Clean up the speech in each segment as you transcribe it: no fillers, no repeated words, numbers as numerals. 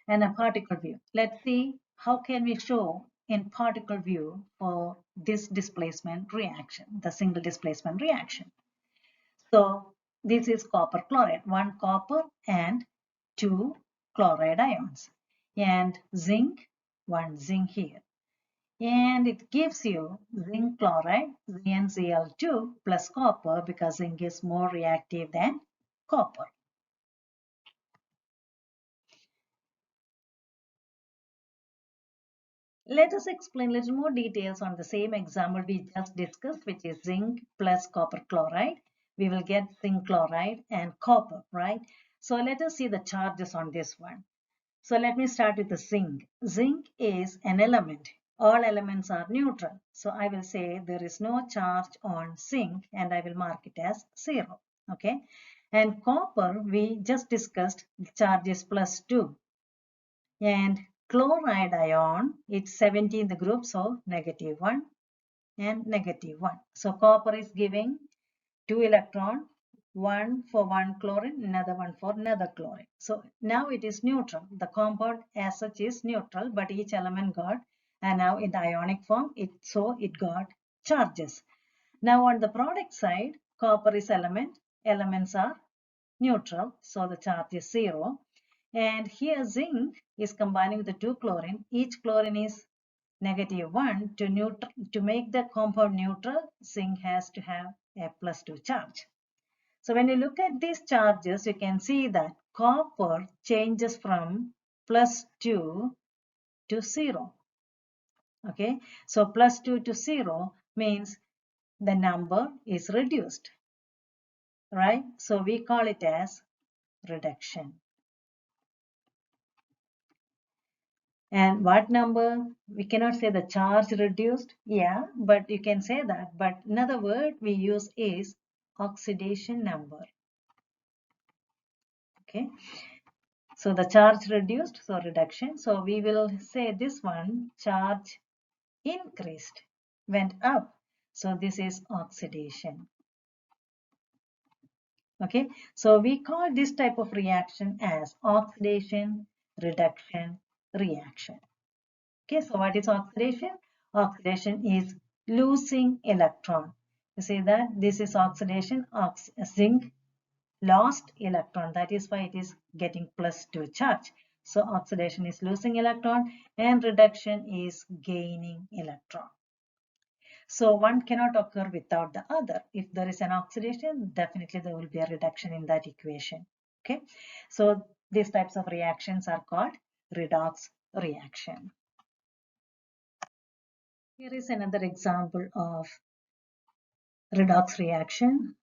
and a particle view. Let's see how can we show in particle view for this displacement reaction, the single displacement reaction. So this is copper chloride, one copper and two chloride ions, and zinc, one zinc here. And it gives you zinc chloride, ZnCl2 plus copper, because zinc is more reactive than copper. Let us explain a little more details on the same example we just discussed, which is zinc plus copper chloride. We will get zinc chloride and copper, right? So let us see the charges on this one. So let me start with the zinc. Zinc is an element. All elements are neutral. So I will say there is no charge on zinc and I will mark it as 0. Okay. And copper, we just discussed, the charge is +2. And chloride ion, it's 70 in the group, so -1 and -1. So copper is giving 2 electrons, one for one chlorine, another one for another chlorine. So now it is neutral. The compound as such is neutral, but each element got, and now in the ionic form, it got charges. Now on the product side, copper is element, elements are neutral, so the charge is 0. And here zinc is combining with the two chlorine. Each chlorine is -1. To make the compound neutral, zinc has to have a +2 charge. So when you look at these charges, you can see that copper changes from +2 to 0. Okay, so +2 to 0 means the number is reduced, right? So we call it as reduction. And what number? We cannot say the charge reduced. Yeah, but you can say that. But another word we use is oxidation number. Okay. So the charge reduced, so reduction. So we will say this one, charge increased, went up. So this is oxidation. Okay. So we call this type of reaction as oxidation, reduction, reaction. Okay, so what is oxidation? Oxidation is losing electron. You see that this is oxidation, zinc lost electron. That is why it is getting +2 charge. So oxidation is losing electron and reduction is gaining electron. So one cannot occur without the other. If there is an oxidation, definitely there will be a reduction in that equation. Okay, so these types of reactions are called redox reaction. Here is another example of redox reaction.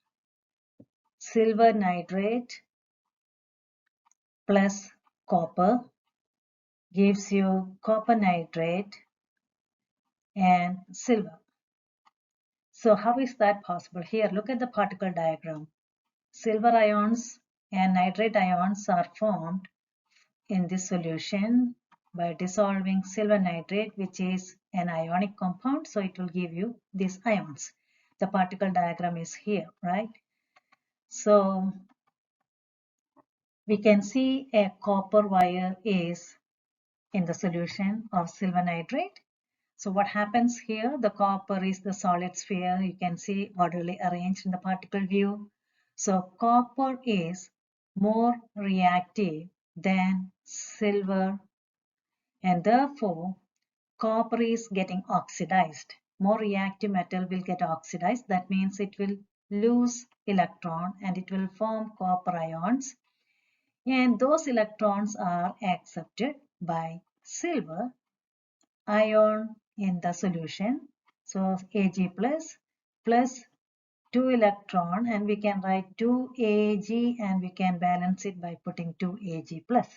Silver nitrate plus copper gives you copper nitrate and silver. So how is that possible? Here, look at the particle diagram. Silver ions and nitrate ions are formed in this solution by dissolving silver nitrate, which is an ionic compound. So it will give you these ions. The particle diagram is here, right? So we can see a copper wire is in the solution of silver nitrate. So what happens here? The copper is the solid sphere. You can see orderly arranged in the particle view. So copper is more reactive than silver, and therefore copper is getting oxidized. More reactive metal will get oxidized. That means it will lose electron and it will form copper ions. And those electrons are accepted by silver ion in the solution. So Ag plus 2 electron, and we can write 2 Ag and we can balance it by putting 2 Ag plus.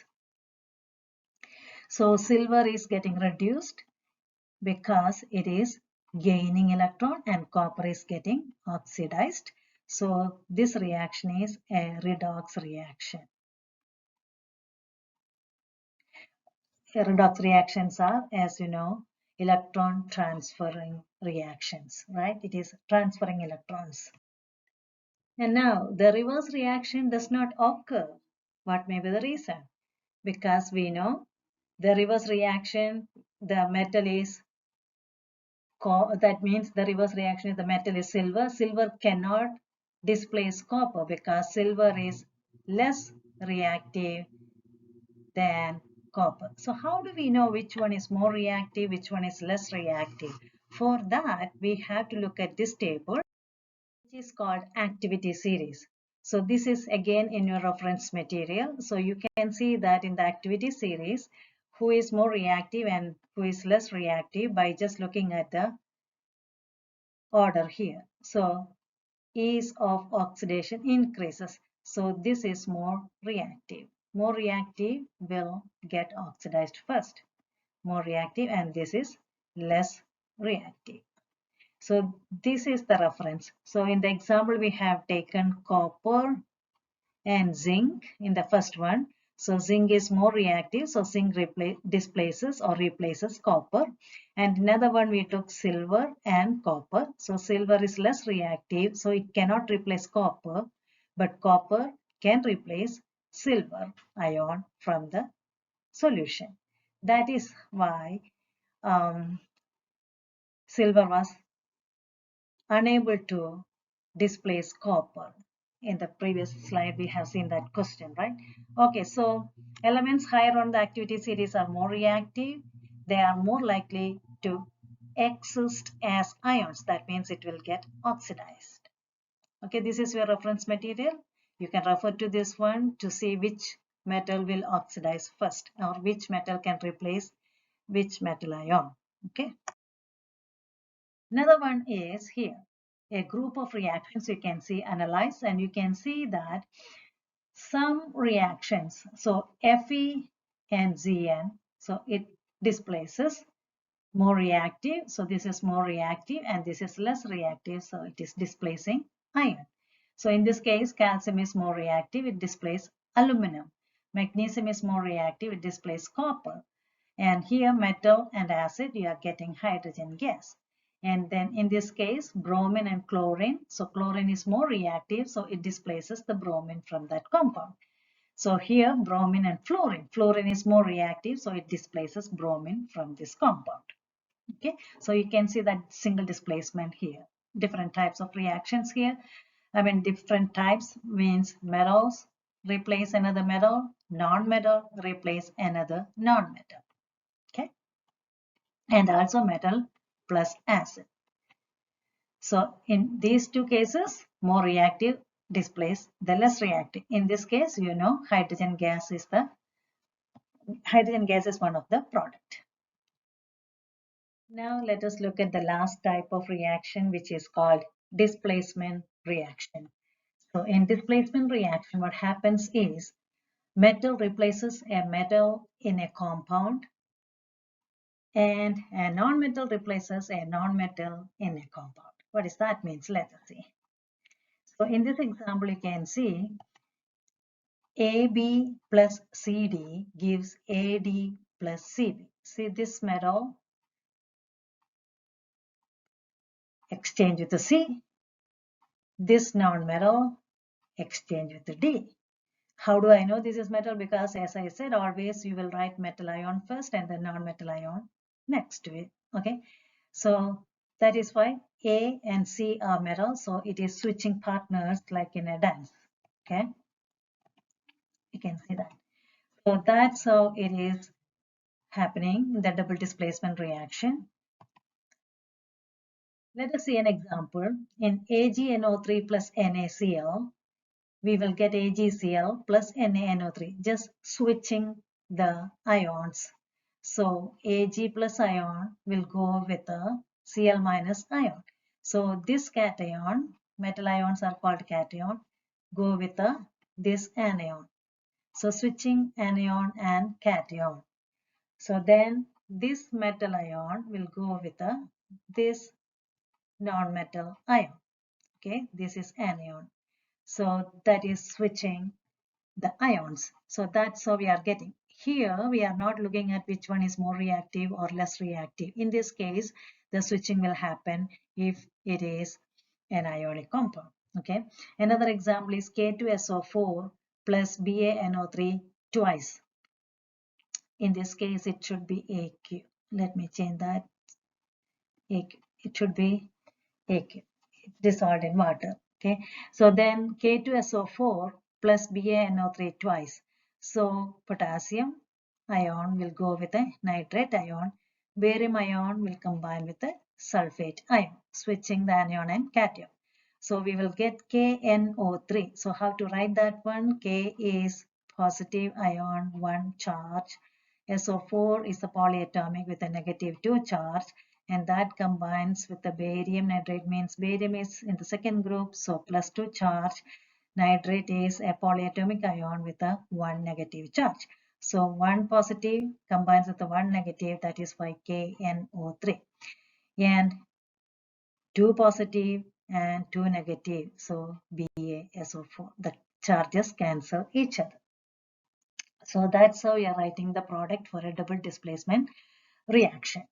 So silver is getting reduced because it is gaining electron and copper is getting oxidized. So this reaction is a redox reaction. Redox reactions are, as you know, electron transferring reactions, right? It is transferring electrons. And now the reverse reaction does not occur. What may be the reason? Because we know The reverse reaction, the metal is, that means the reverse reaction is the metal is silver. Silver cannot displace copper because silver is less reactive than copper. So how do we know which one is more reactive, which one is less reactive? For that, we have to look at this table, which is called activity series. So this is again in your reference material. So you can see that in the activity series, who is more reactive and who is less reactive by just looking at the order here. So ease of oxidation increases. So this is more reactive. More reactive will get oxidized first. More reactive, and this is less reactive. So this is the reference. So in the example we have taken copper and zinc in the first one. So zinc is more reactive, so zinc displaces or replaces copper. And another one we took silver and copper. So silver is less reactive, so it cannot replace copper, but copper can replace silver ion from the solution. That is why silver was unable to displace copper. In the previous slide, we have seen that question, right? Okay, so elements higher on the activity series are more reactive. They are more likely to exist as ions. That means it will get oxidized. Okay, this is your reference material. You can refer to this one to see which metal will oxidize first or which metal can replace which metal ion. Okay. Another one is here, a group of reactions you can see analyze, and you can see that some reactions, so Fe and Zn, so it displaces more reactive, so this is more reactive, and this is less reactive, so it is displacing iron. So in this case, calcium is more reactive, it displaces aluminum. Magnesium is more reactive, it displaces copper. And here metal and acid, you are getting hydrogen gas. And then in this case, bromine and chlorine. So chlorine is more reactive, so it displaces the bromine from that compound. So here bromine and fluorine. Fluorine is more reactive, so it displaces bromine from this compound. Okay, so you can see that single displacement here. Different types of reactions here. I mean, different types means metals replace another metal, non-metal replace another non-metal. Okay, and also metal plus acid. So in these two cases, more reactive displace the less reactive. In this case, you know, hydrogen gas is one of the product. Now let us look at the last type of reaction, which is called displacement reaction. So in displacement reaction, what happens is metal replaces a metal in a compound, and a non-metal replaces a non-metal in a compound. What does that mean? Let us see. So in this example, you can see AB plus CD gives AD plus CB. See this metal exchange with the C, this non-metal exchange with the D. How do I know this is metal? Because as I said, always you will write metal ion first and then non-metal ion next to it. Okay, so that is why A and C are metal, so it is switching partners like in a dance. Okay, you can see that. So that's how it is happening, the double displacement reaction. Let us see an example. In AgNO3 plus NaCl, we will get AgCl plus NaNO3, just switching the ions. So Ag plus ion will go with a Cl minus ion. So this cation, metal ions are called cation, go with this anion. So switching anion and cation. So then this metal ion will go with this non-metal ion. Okay, this is anion. So that is switching the ions. So that's how we are getting. Here we are not looking at which one is more reactive or less reactive. In this case, the switching will happen if it is an ionic compound. Okay. Another example is K2SO4 plus BaNO3 twice. In this case, it should be AQ. Let me change that. AQ. It should be AQ. Dissolved in water. Okay. So then K2SO4 plus BaNO3 twice. So potassium ion will go with a nitrate ion. Barium ion will combine with a sulfate ion, switching the anion and cation. So we will get KNO3. So how to write that one? K is positive ion 1 charge. SO4 is a polyatomic with a negative 2 charge, and that combines with the barium. Nitrate means barium is in the second group, so plus 2 charge. Nitrate is a polyatomic ion with a 1 negative charge. So 1 positive combines with the 1 negative, that is why KNO3. And 2 positive and 2 negative, so BaSO4. The charges cancel each other. So that's how we are writing the product for a double displacement reaction.